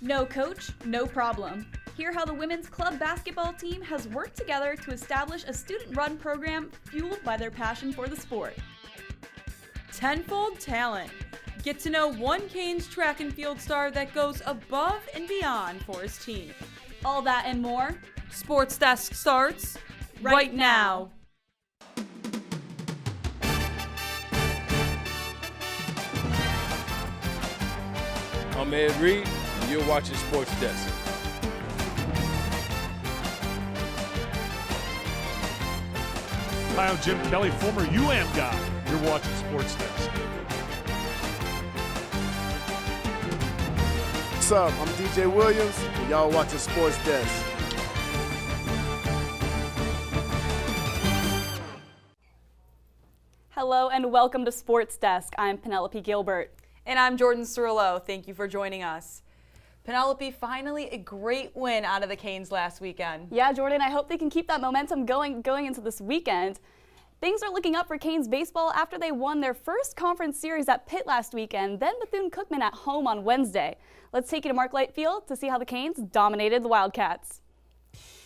No coach, no problem. Hear how the women's club basketball team has worked together to establish a student-run program fueled by their passion for the sport. Tenfold talent. Get to know one Canes track and field star that goes above and beyond for his team. All that and more. Sports Desk starts right now. I'm Ed Reed, and you're watching Sports Desk. Hi, I'm Jim Kelly, former UM guy. You're watching Sports Desk. What's up? I'm DJ Williams, and y'all watching Sports Desk. Hello and welcome to Sports Desk. I'm Penelope Gilbert. And I'm Jordan Cirillo. Thank you for joining us. Penelope, finally a great win out of the Canes last weekend. Yeah, Jordan, I hope they can keep that momentum going into this weekend. Things are looking up for Canes baseball after they won their first conference series at Pitt last weekend, then Bethune-Cookman at home on Wednesday. Let's take you to Mark Light Field to see how the Canes dominated the Wildcats.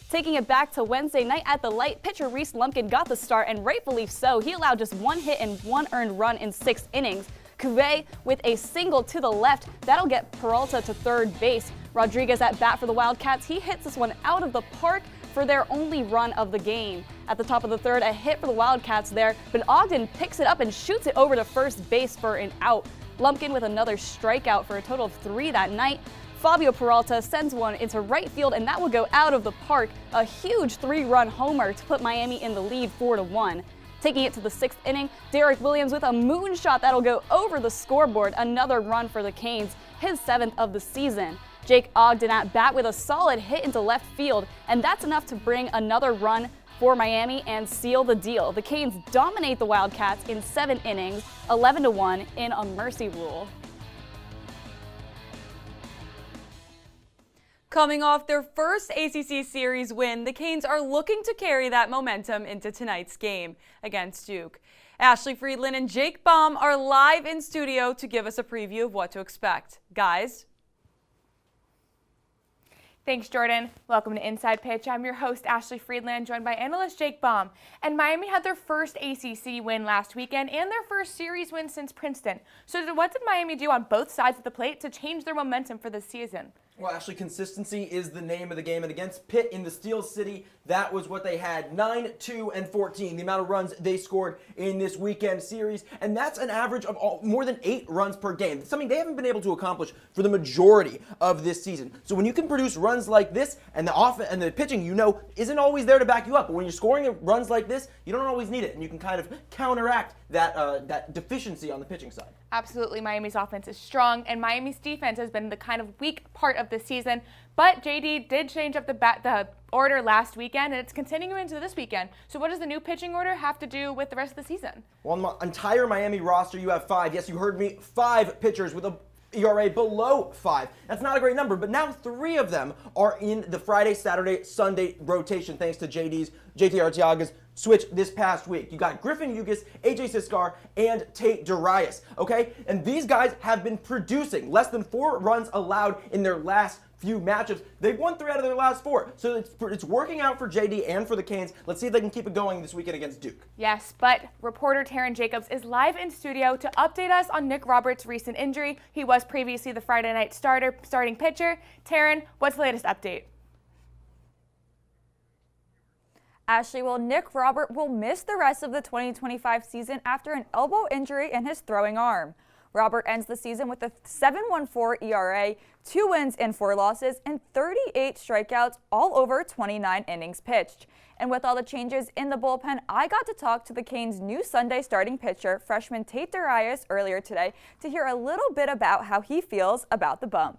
Taking it back to Wednesday night at the Light, pitcher Reese Lumpkin got the start, and rightfully so. He allowed just one hit and one earned run in 6 innings. Cuvée with a single to the left. That'll get Peralta to third base. Rodriguez at bat for the Wildcats. He hits this one out of the park for their only run of the game. At the top of the third, a hit for the Wildcats there, but Ogden picks it up and shoots it over to first base for an out. Lumpkin with another strikeout for a total of 3 that night. Fabio Peralta sends one into right field, and that will go out of the park. A huge 3-run homer to put Miami in the lead 4-1. Taking it to the 6th inning, Derek Williams with a moonshot that'll go over the scoreboard. Another run for the Canes, his 7th of the season. Jake Ogden at bat with a solid hit into left field, and that's enough to bring another run for Miami and seal the deal. The Canes dominate the Wildcats in 7 innings, 11-1 in a mercy rule. Coming off their first ACC series win, the Canes are looking to carry that momentum into tonight's game against Duke. Ashley Friedland and Jake Baum are live in studio to give us a preview of what to expect. Guys? Thanks, Jordan. Welcome to Inside Pitch. I'm your host, Ashley Friedland, joined by analyst Jake Baum. And Miami had their first ACC win last weekend and their first series win since Princeton. So what did Miami do on both sides of the plate to change their momentum for this season? Well, Ashley, consistency is the name of the game, and against Pitt in the Steel City, that was what they had, 9, 2, and 14, the amount of runs they scored in this weekend series, and that's an average of more than 8 runs per game, something they haven't been able to accomplish for the majority of this season. So when you can produce runs like this, and the pitching, isn't always there to back you up, but when you're scoring runs like this, you don't always need it, and you can kind of counteract that deficiency on the pitching side. Absolutely, Miami's offense is strong, and Miami's defense has been the kind of weak part of this season. But JD did change up the order last weekend, and it's continuing into this weekend. So what does the new pitching order have to do with the rest of the season? Well, on the entire Miami roster, you have 5. Yes, you heard me, 5 pitchers with a ERA below 5. That's not a great number, but now 3 of them are in the Friday, Saturday, Sunday rotation thanks to JT Arteaga's switch this past week. You got Griffin Yugas, AJ Siskar, and Tate Darius, okay? And these guys have been producing less than 4 runs allowed in their last few matchups. They've won 3 out of their last 4. So it's working out for JD and for the Canes. Let's see if they can keep it going this weekend against Duke. Yes, but reporter Taryn Jacobs is live in studio to update us on Nick Roberts' recent injury. He was previously the Friday night starting pitcher. Taryn, what's the latest update? Ashley, well, Nick Robert will miss the rest of the 2025 season after an elbow injury in his throwing arm. Robert ends the season with a 7.14 ERA, 2 wins and 4 losses, and 38 strikeouts all over 29 innings pitched. And with all the changes in the bullpen, I got to talk to the Canes' new Sunday starting pitcher, freshman Tate Darius, earlier today to hear a little bit about how he feels about the bump.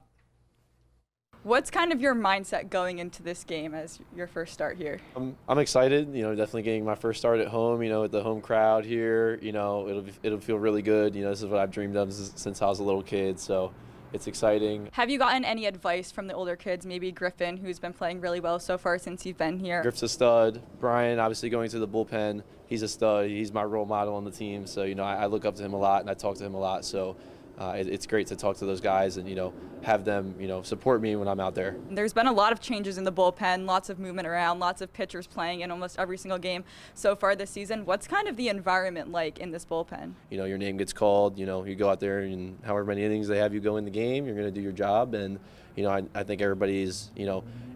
What's kind of your mindset going into this game as your first start here? I'm excited, definitely getting my first start at home, with the home crowd here, it'll feel really good. This is what I've dreamed of since I was a little kid, so it's exciting. Have you gotten any advice from the older kids, maybe Griffin, who's been playing really well so far since you've been here? Griff's a stud. Brian, obviously going to the bullpen, he's a stud. He's my role model on the team, so, I look up to him a lot and I talk to him a lot, so it's great to talk to those guys and, have them, support me when I'm out there. There's been a lot of changes in the bullpen, lots of movement around, lots of pitchers playing in almost every single game so far this season. What's kind of the environment like in this bullpen? Your name gets called, you go out there and however many innings they have you go in the game, you're going to do your job. And, I think everybody's,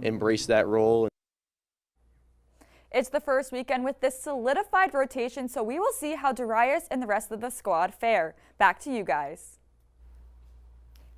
embraced that role. It's the first weekend with this solidified rotation, so we will see how Darius and the rest of the squad fare. Back to you guys.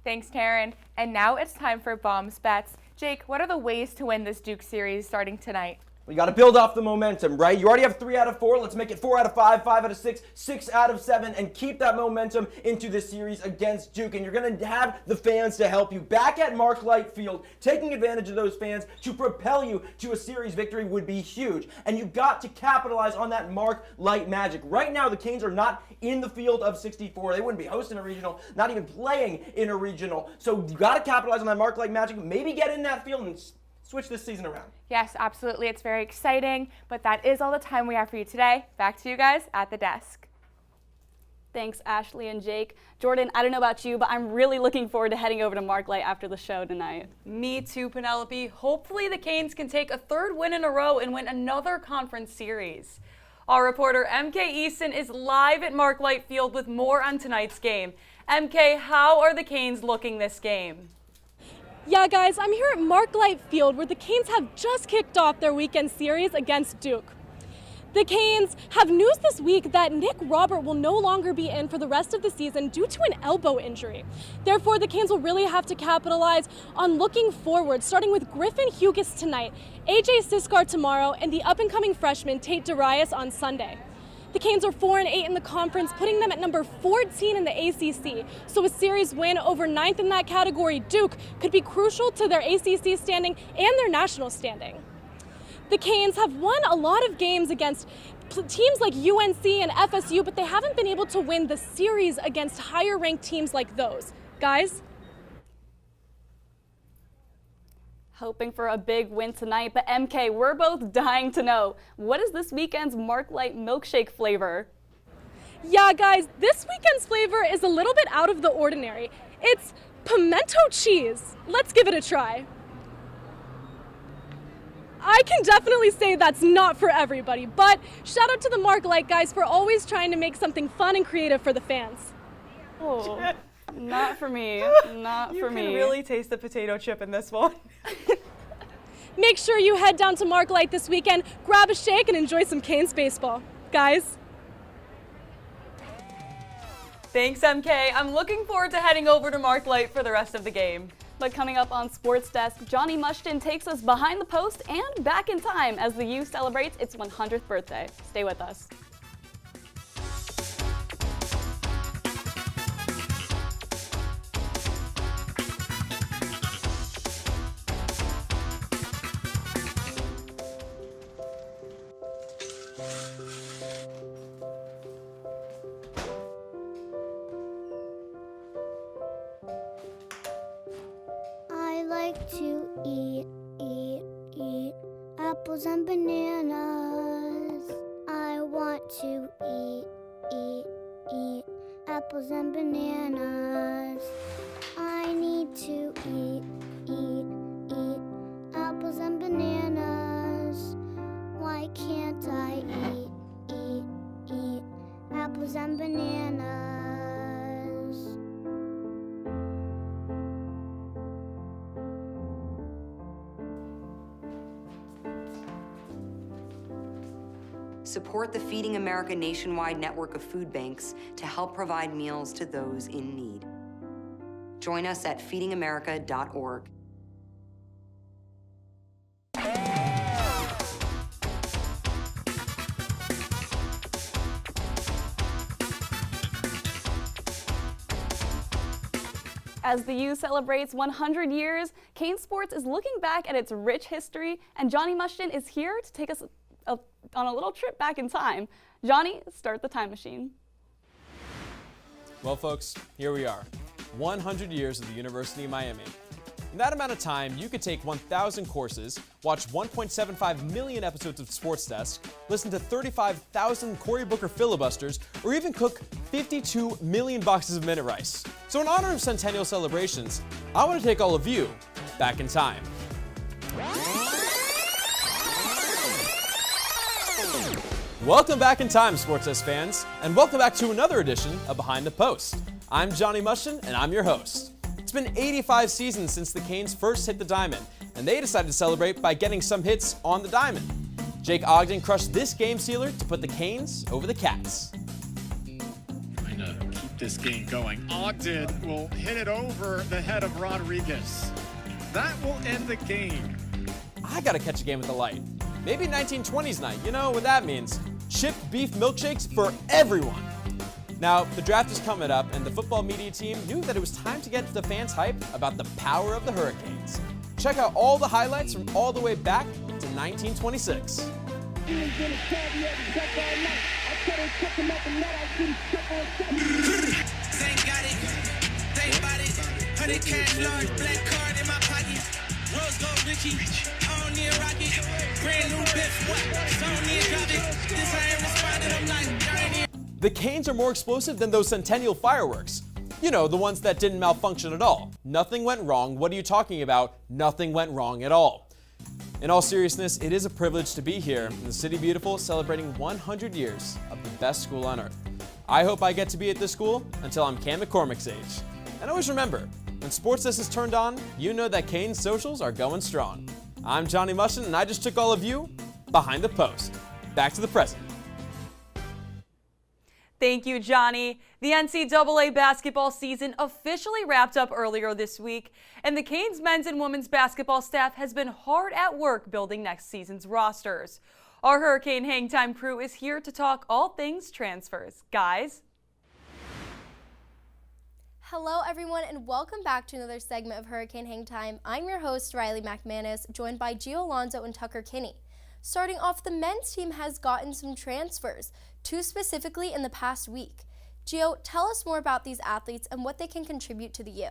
Thanks, Taryn. And now it's time for Bombs Bets. Jake, what are the ways to win this Duke series starting tonight? We got to build off the momentum, right? You already have 3 out of 4. Let's make it 4 out of 5, 5 out of 6, 6 out of 7, and keep that momentum into this series against Duke. And you're going to have the fans to help you. Back at Mark Light Field, taking advantage of those fans to propel you to a series victory would be huge. And you've got to capitalize on that Mark Light magic. Right now, the Canes are not in the field of 64. They wouldn't be hosting a regional, not even playing in a regional. So you got to capitalize on that Mark Light magic. Maybe get in that field and switch this season around. Yes, absolutely. It's very exciting, but that is all the time we have for you today. Back to you guys at the desk. Thanks, Ashley and Jake. Jordan, I don't know about you, but I'm really looking forward to heading over to Mark Light after the show tonight. Me too, Penelope. Hopefully the Canes can take a 3rd win in a row and win another conference series. Our reporter MK Easton is live at Mark Light Field with more on tonight's game. MK, how are the Canes looking this game? Yeah, guys, I'm here at Mark Light Field where the Canes have just kicked off their weekend series against Duke. The Canes have news this week that Nick Robert will no longer be in for the rest of the season due to an elbow injury. Therefore, the Canes will really have to capitalize on looking forward, starting with Griffin Hughes tonight, AJ Siskar tomorrow, and the up-and-coming freshman Tate Darius on Sunday. The Canes are 4-8 in the conference, putting them at number 14 in the ACC. So a series win over 9th in that category, Duke, could be crucial to their ACC standing and their national standing. The Canes have won a lot of games against teams like UNC and FSU, but they haven't been able to win the series against higher-ranked teams like those. Guys? Hoping for a big win tonight, but MK, we're both dying to know, what is this weekend's Mark Light milkshake flavor? Yeah, guys, this weekend's flavor is a little bit out of the ordinary. It's pimento cheese. Let's give it a try. I can definitely say that's not for everybody, but shout out to the Mark Light guys for always trying to make something fun and creative for the fans. Oh, not for me. Not for me. You can really taste the potato chip in this one. Make sure you head down to Mark Light this weekend, grab a shake, and enjoy some Canes baseball. Guys? Thanks, MK. I'm looking forward to heading over to Mark Light for the rest of the game. But coming up on Sports Desk, Johnny Mushton takes us behind the post and back in time as the U celebrates its 100th birthday. Stay with us. I like to eat apples and bananas. I want to eat apples and bananas. I need to eat apples and bananas. Why can't I eat apples and bananas? Support the Feeding America nationwide network of food banks to help provide meals to those in need. Join us at feedingamerica.org. As the U celebrates 100 years, Canes Sports is looking back at its rich history, and Johnny Mushton is here to take us on a little trip back in time. Johnny, start the time machine. Well, folks, here we are. 100 years of the University of Miami. In that amount of time, you could take 1,000 courses, watch 1.75 million episodes of SportsDesk, listen to 35,000 Cory Booker filibusters, or even cook 52 million boxes of minute rice. So in honor of centennial celebrations, I want to take all of you back in time. Welcome back in time, SportsDesk fans, and welcome back to another edition of Behind the Post. I'm Johnny Mushin, and I'm your host. It's been 85 seasons since the Canes first hit the diamond, and they decided to celebrate by getting some hits on the diamond. Jake Ogden crushed this game sealer to put the Canes over the Cats. Trying to keep this game going. Ogden will hit it over the head of Rodriguez. That will end the game. I gotta catch a game with the light. Maybe 1920s night, you know what that means. Chipped beef milkshakes for everyone. Now, the draft is coming up, and the football media team knew that it was time to get the fans hyped about the power of the Hurricanes. Check out all the highlights from all the way back to 1926. The Canes are more explosive than those Centennial fireworks. You know, the ones that didn't malfunction at all. Nothing went wrong. What are you talking about? Nothing went wrong at all. In all seriousness, it is a privilege to be here in the City Beautiful celebrating 100 years of the best school on earth. I hope I get to be at this school until I'm Cam McCormick's age. And always remember, when SportsDesk is turned on, you know that Canes socials are going strong. I'm Johnny Mushin, and I just took all of you behind the post. Back to the present. Thank you, Johnny. The NCAA basketball season officially wrapped up earlier this week, and the Canes men's and women's basketball staff has been hard at work building next season's rosters. Our Hurricane Hang Time crew is here to talk all things transfers. Guys? Hello, everyone, and welcome back to another segment of Hurricane Hang Time. I'm your host, Riley McManus, joined by Gio Alonso and Tucker Kinney. Starting off, the men's team has gotten some transfers, 2 specifically in the past week. Gio, tell us more about these athletes and what they can contribute to the U.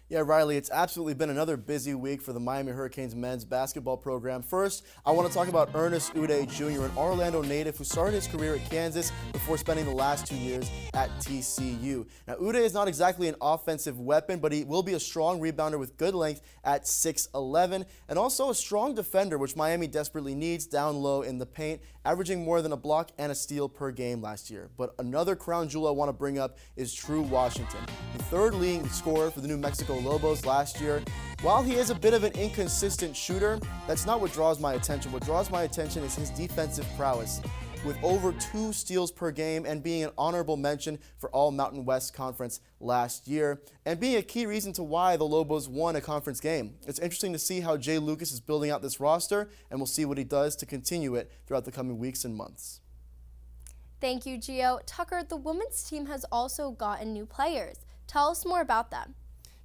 Yeah, Riley, it's absolutely been another busy week for the Miami Hurricanes men's basketball program. First, I want to talk about Ernest Uday Jr., an Orlando native who started his career at Kansas before spending the last 2 years at TCU. Now, Uday is not exactly an offensive weapon, but he will be a strong rebounder with good length at 6'11", and also a strong defender, which Miami desperately needs down low in the paint, averaging more than a block and a steal per game last year. But another crown jewel I want to bring up is True Washington, the third leading scorer for the New Mexico Lobos last year. While he is a bit of an inconsistent shooter, that's not what draws my attention. What draws my attention is his defensive prowess, with over 2 steals per game and being an honorable mention for all Mountain West Conference last year, and being a key reason to why the Lobos won a conference game. It's interesting to see how Jay Lucas is building out this roster, and we'll see what he does to continue it throughout the coming weeks and months. Thank you, Gio. Tucker, the women's team has also gotten new players. Tell us more about them.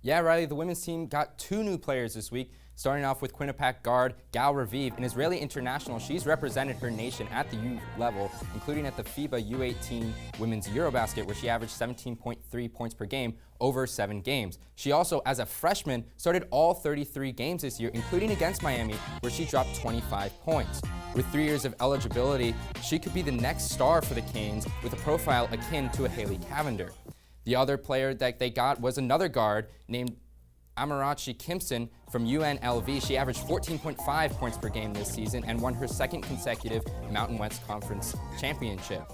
Yeah, Riley, the women's team got 2 new players this week, starting off with Quinnipiac guard Gal Raviv, an Israeli international. She's represented her nation at the U level, including at the FIBA U18 Women's Eurobasket, where she averaged 17.3 points per game over 7 games. She also, as a freshman, started all 33 games this year, including against Miami, where she dropped 25 points. With 3 years of eligibility, she could be the next star for the Canes with a profile akin to a Haley Cavender. The other player that they got was another guard named Amarachi Kimpson from UNLV. She averaged 14.5 points per game this season and won her 2nd consecutive Mountain West Conference championship.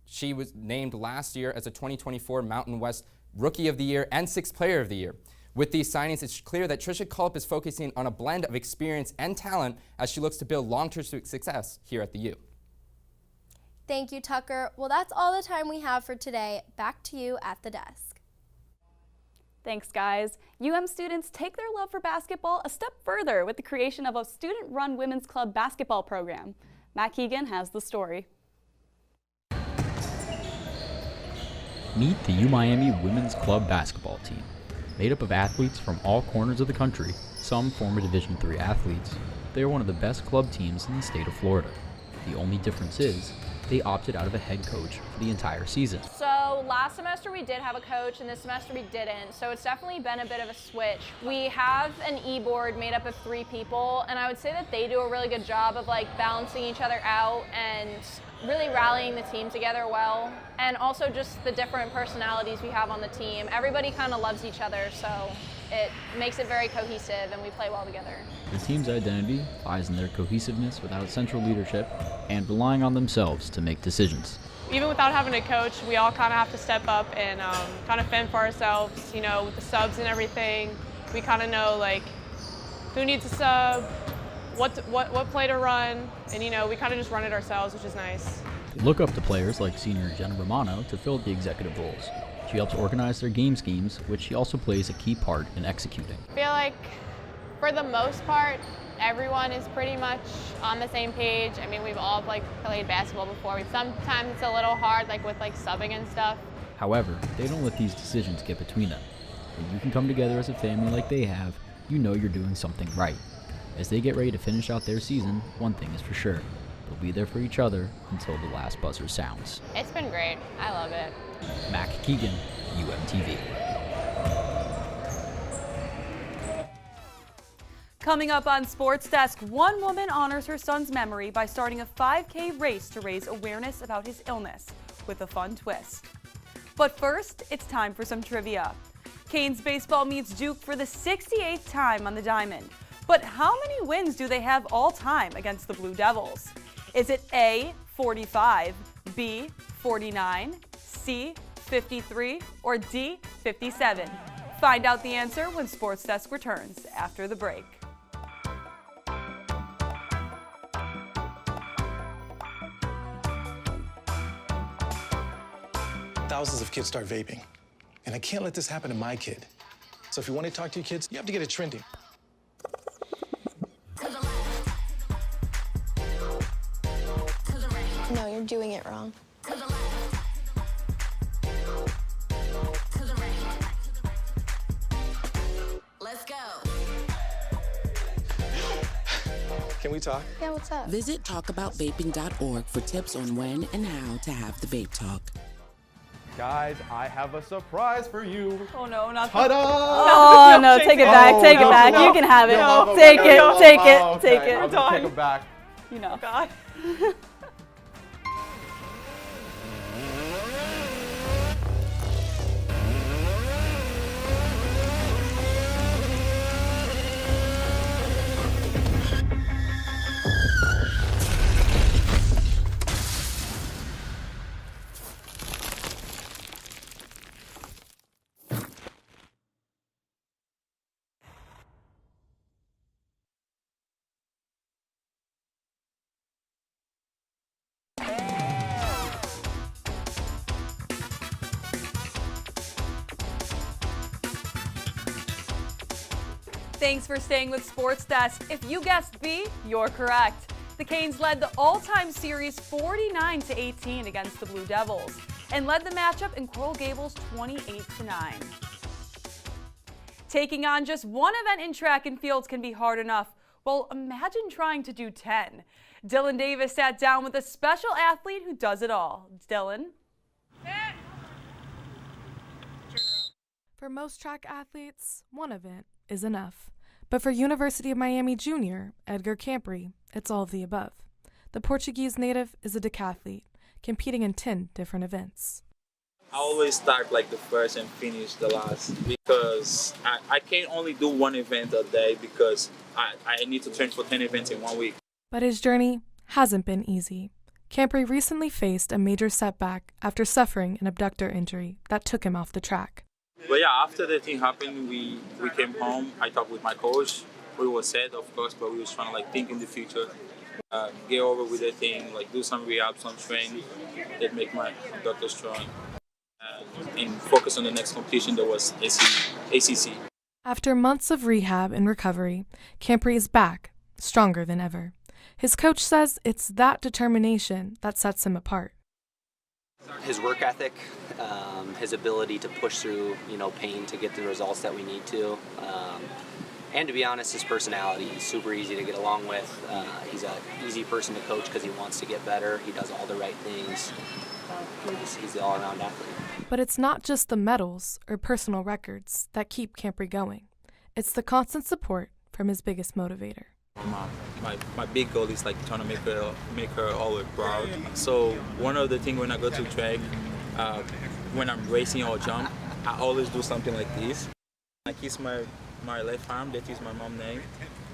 She was named last year as a 2024 Mountain West Rookie of the Year and 6th Player of the Year. With these signings, it's clear that Trisha Culp is focusing on a blend of experience and talent as she looks to build long-term success here at the U. Thank you, Tucker. Well, that's all the time we have for today. Back to you at the desk. Thanks, guys. UM students take their love for basketball a step further with the creation of a student-run women's club basketball program. Matt Keegan has the story. Meet the UMiami Women's Club basketball team. Made up of athletes from all corners of the country, some former Division III athletes, they are one of the best club teams in the state of Florida. The only difference is, they opted out of a head coach for the entire season. So last semester we did have a coach and this semester we didn't, so it's definitely been a bit of a switch. We have an e-board made up of 3 people, and I would say that they do a really good job of like balancing each other out and really rallying the team together well, and also just the different personalities we have on the team. Everybody kind of loves each other, so it makes it very cohesive and we play well together. The team's identity lies in their cohesiveness without central leadership and relying on themselves to make decisions. Even without having a coach, we all kind of have to step up and kind of fend for ourselves, you know, with the subs and everything. We kind of know like who needs a sub, what play to run, and you know, we kind of just run it ourselves, which is nice. They look up to players like senior Jenna Romano to fill the executive roles. She helps organize their game schemes, which she also plays a key part in executing. I feel like for the most part, everyone is pretty much on the same page. I mean, we've all like played basketball before. Sometimes it's a little hard, like with like subbing and stuff. However, they don't let these decisions get between them. When you can come together as a family like they have, you know you're doing something right. As they get ready to finish out their season, one thing is for sure. They'll be there for each other until the last buzzer sounds. It's been great. I love it. Mac Keegan, UMTV. Coming up on Sports Desk, one woman honors her son's memory by starting a 5K race to raise awareness about his illness with a fun twist. But first, it's time for some trivia. Canes baseball meets Duke for the 68th time on the diamond. But how many wins do they have all time against the Blue Devils? Is it A, 45, B, 49, C, 53, or D, 57? Find out the answer when Sports Desk returns after the break. Thousands of kids start vaping, and I can't let this happen to my kid. So if you want to talk to your kids, you have to get it trending. No, you're doing it wrong. Let's go. Can we talk? Yeah, what's up? Visit talkaboutVaping.org for tips on when and how to have the vape talk. Guys, I have a surprise for you. Oh no, not Ta-da! Oh no, take it back, take it back. You can have it. Take it, take it, take it. I'm gonna take it back. You know. God. Thanks for staying with Sports Desk. If you guessed B, you're correct. The Canes led the all-time series 49-18 against the Blue Devils and led the matchup in Coral Gables 28-9. Taking on just one event in track and field can be hard enough. Well, imagine trying to do 10. Dylan Davis sat down with a special athlete who does it all. Dylan? For most track athletes, one event is enough. But for University of Miami junior Edgar Campry, it's all of the above. The Portuguese native is a decathlete, competing in 10 different events. I always start like the first and finish the last because I can't only do one event a day because I need to train for 10 events in 1 week. But his journey hasn't been easy. Campry recently faced a major setback after suffering an abductor injury that took him off the track. But yeah, after the thing happened, we came home. I talked with my coach. We were sad, of course, but we was trying to like think in the future, get over with the thing, like do some rehab, some training that make my abductor strong, and focus on the next competition that was ACC. After months of rehab and recovery, Campry is back, stronger than ever. His coach says it's that determination that sets him apart. His work ethic, his ability to push through, pain to get the results that we need to, and to be honest, his personality. He's super easy to get along with. He's an easy person to coach because he wants to get better. He does all the right things. He's the all-around athlete. But it's not just the medals or personal records that keep Campry going. It's the constant support from his biggest motivator. My big goal is like trying to make her always proud. So one of the things when I go to track, when I'm racing or jump, I always do something like this. I kiss my left arm, that is my mom's name.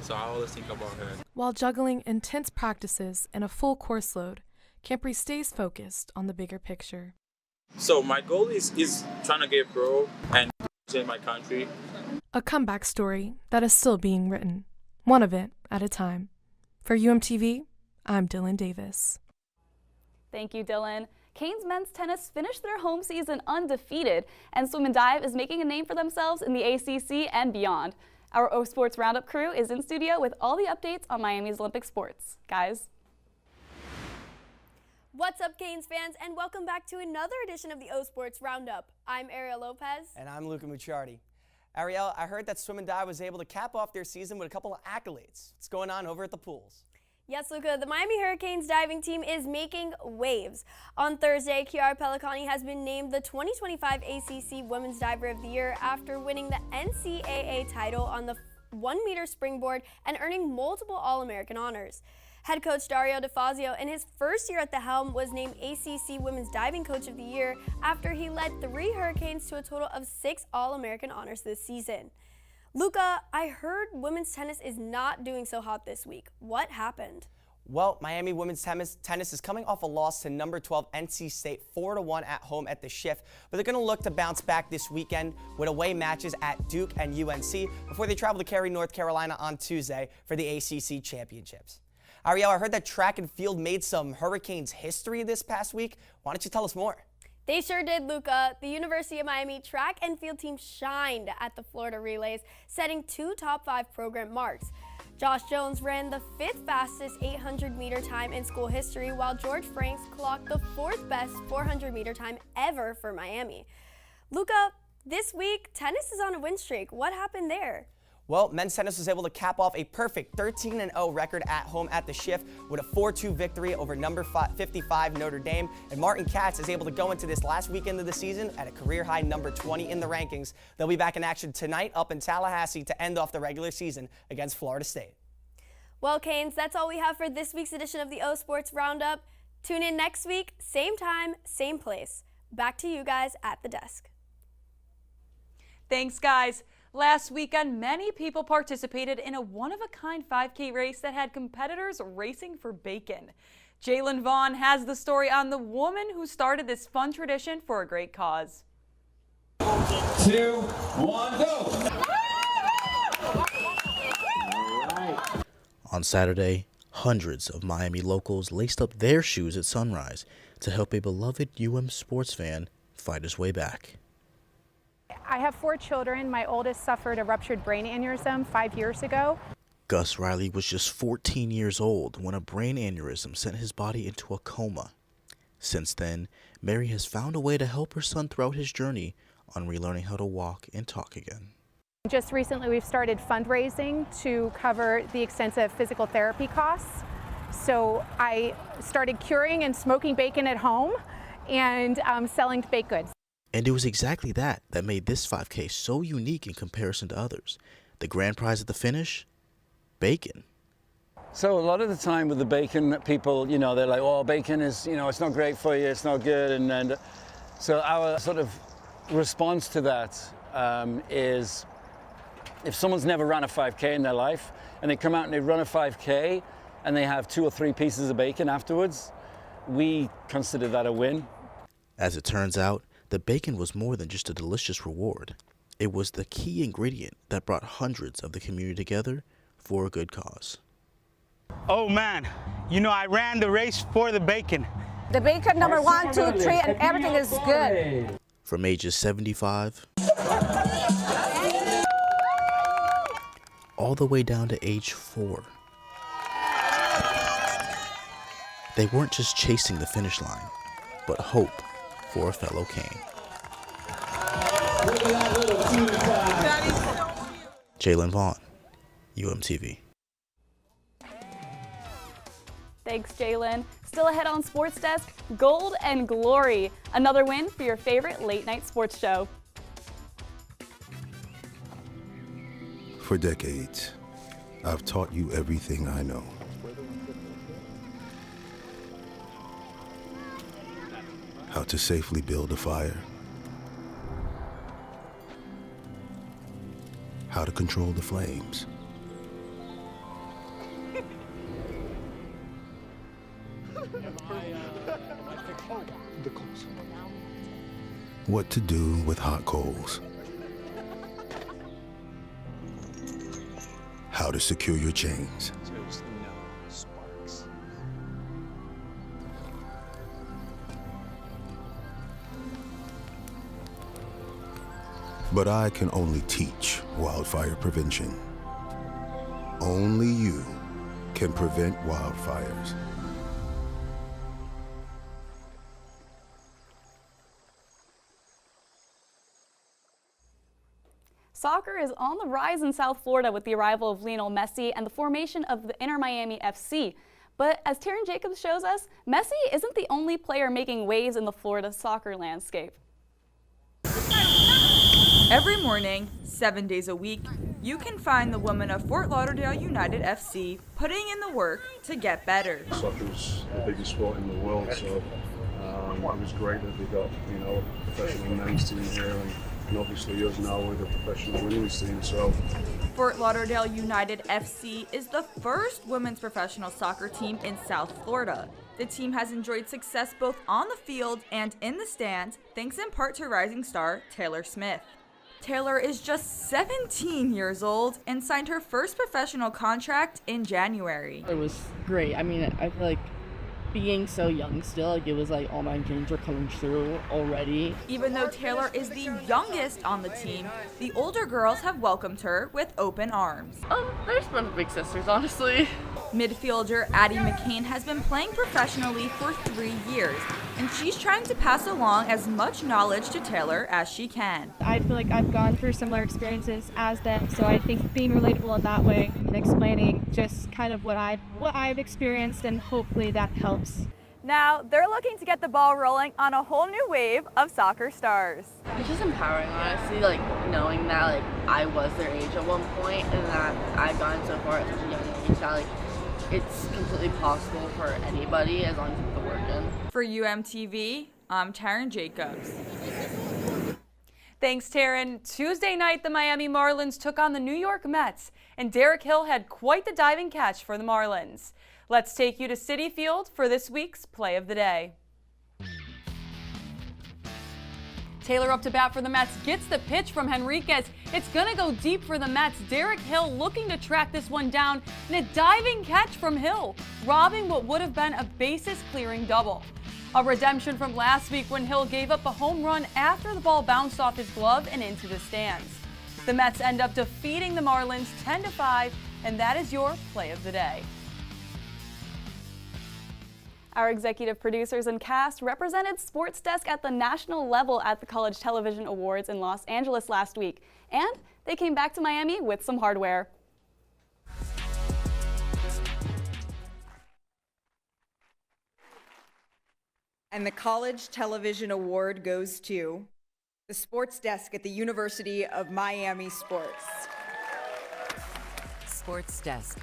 So I always think about her. While juggling intense practices and a full course load, Campry stays focused on the bigger picture. So my goal is trying to get pro and represent my country. A comeback story that is still being written, one event at a time. For UMTV, I'm Dylan Davis. Thank you, Dylan. Canes men's tennis finished their home season undefeated, and swim and dive is making a name for themselves in the ACC and beyond. Our O Sports Roundup crew is in studio with all the updates on Miami's Olympic sports. Guys. What's up, Canes fans, and welcome back to another edition of the O Sports Roundup. I'm Ariel Lopez. And I'm Luca Mucciardi. Ariel, I heard that Swim and Dive was able to cap off their season with a couple of accolades. What's going on over at the pools? Yes, Luca, the Miami Hurricanes diving team is making waves. On Thursday, Chiara Pellicani has been named the 2025 ACC Women's Diver of the Year after winning the NCAA title on the 1-meter springboard and earning multiple All-American honors. Head coach Dario DeFazio, in his first year at the helm, was named ACC Women's Diving Coach of the Year after he led 3 Hurricanes to a total of 6 All-American honors this season. Luca, I heard women's tennis is not doing so hot this week. What happened? Well, Miami women's tennis is coming off a loss to number 12 NC State 4-1 at home at the Shift, but they're going to look to bounce back this weekend with away matches at Duke and UNC before they travel to Cary, North Carolina on Tuesday for the ACC championships. Ariel, I heard that track and field made some Hurricanes history this past week. Why don't you tell us more? They sure did, Luca. The University of Miami track and field team shined at the Florida Relays, setting 2 top 5 program marks. Josh Jones ran the 5th fastest 800-meter time in school history, while George Franks clocked the 4th best 400-meter time ever for Miami. Luca, this week, tennis is on a win streak. What happened there? Well, men's tennis was able to cap off a perfect 13-0 record at home at the Shift with a 4-2 victory over number 55 Notre Dame. And Martin Katz is able to go into this last weekend of the season at a career-high number 20 in the rankings. They'll be back in action tonight up in Tallahassee to end off the regular season against Florida State. Well, Canes, that's all we have for this week's edition of the O Sports Roundup. Tune in next week, same time, same place. Back to you guys at the desk. Thanks, guys. Last weekend, many people participated in a one-of-a-kind 5K race that had competitors racing for bacon. Jalen Vaughn has the story on the woman who started this fun tradition for a great cause. 2, 1, go! On Saturday, hundreds of Miami locals laced up their shoes at sunrise to help a beloved UM sports fan fight his way back. I have 4 children. My oldest suffered a ruptured brain aneurysm 5 years ago. Gus Riley was just 14 years old when a brain aneurysm sent his body into a coma. Since then, Mary has found a way to help her son throughout his journey on relearning how to walk and talk again. Just recently, we've started fundraising to cover the extensive physical therapy costs. So I started curing and smoking bacon at home and selling baked goods. And it was exactly that made this 5K so unique in comparison to others. The grand prize at the finish? Bacon. So a lot of the time with the bacon, people, they're like, oh, bacon is, it's not great for you, it's not good. And so our sort of response to that is if someone's never run a 5K in their life and they come out and they run a 5K and they have 2 or 3 pieces of bacon afterwards, we consider that a win. As it turns out, the bacon was more than just a delicious reward. It was the key ingredient that brought hundreds of the community together for a good cause. Oh man, I ran the race for the bacon. The bacon number 1, 2, 3, and everything is good. From ages 75 all the way down to age 4. They weren't just chasing the finish line, but hope for a fellow Cane. Jalen Vaughn, UMTV. Thanks, Jalen. Still ahead on Sports Desk, Gold and Glory. Another win for your favorite late-night sports show. For decades, I've taught you everything I know. How to safely build a fire. How to control the flames. What to do with hot coals. How to secure your chains. But I can only teach wildfire prevention. Only you can prevent wildfires. Soccer is on the rise in South Florida with the arrival of Lionel Messi and the formation of the Inter Miami FC. But as Taryn Jacobs shows us, Messi isn't the only player making waves in the Florida soccer landscape. Every morning, 7 days a week, you can find the women of Fort Lauderdale United FC putting in the work to get better. Soccer is the biggest sport in the world, so it was great that we got, a professional men's team here, and obviously us now with a professional women's team. So Fort Lauderdale United FC is the first women's professional soccer team in South Florida. The team has enjoyed success both on the field and in the stands, thanks in part to rising star Taylor Smith. Taylor is just 17 years old and signed her first professional contract in January. It was great. I mean, I feel like being so young still, it was like all my dreams were coming true already. Even though Taylor is the youngest on the team, the older girls have welcomed her with open arms. They're just one of the big sisters, honestly. Midfielder Addie McCain has been playing professionally for 3 years, and she's trying to pass along as much knowledge to Taylor as she can. I feel like I've gone through similar experiences as them, so I think being relatable in that way and explaining just kind of what I've experienced, and hopefully that helps. Now, they're looking to get the ball rolling on a whole new wave of soccer stars. It's just empowering, honestly, like knowing that like I was their age at one point and that I've gotten so far at such a young age that like it's completely possible for anybody as long as you put the work in. For UMTV, I'm Taryn Jacobs. Thanks, Taryn. Tuesday night, the Miami Marlins took on the New York Mets, and Derek Hill had quite the diving catch for the Marlins. Let's take you to Citi Field for this week's Play of the Day. Taylor up to bat for the Mets, gets the pitch from Henriquez. It's gonna go deep for the Mets. Derek Hill looking to track this one down, and a diving catch from Hill, robbing what would have been a bases-clearing double. A redemption from last week when Hill gave up a home run after the ball bounced off his glove and into the stands. The Mets end up defeating the Marlins 10-5, and that is your Play of the Day. Our executive producers and cast represented Sports Desk at the national level at the College Television Awards in Los Angeles last week, and they came back to Miami with some hardware. And the College Television Award goes to the Sports Desk at the University of Miami Sports. Sports Desk,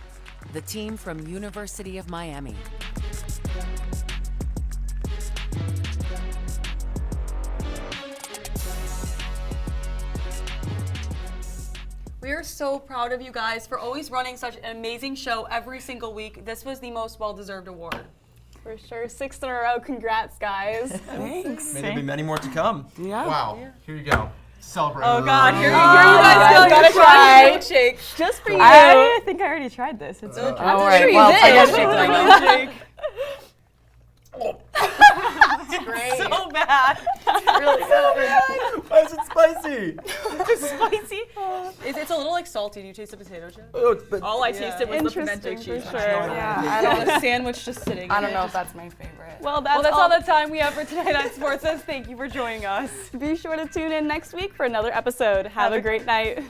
the team from University of Miami. We are so proud of you guys for always running such an amazing show every single week. This was the most well-deserved award. For sure, 6 in a row. Congrats, guys. Thanks. May there be many more to come. Yeah. Wow. Here you go. Celebrate. Oh God, here you guys go. gotta try milkshake. Just for you. I think I already tried this. It's okay. All right. right. Well, I guess milkshake. It's great. So bad. Really good. Why is it spicy? It's spicy. It's a little like salty. Do you taste the potato chip? But all I tasted was the pimento cheese. For sure. Yeah, I don't know. A sandwich just sitting. I don't know if that's my favorite. Well, that's all the time we have for tonight on Sports Desk. Thank you for joining us. Be sure to tune in next week for another episode. Have a great night.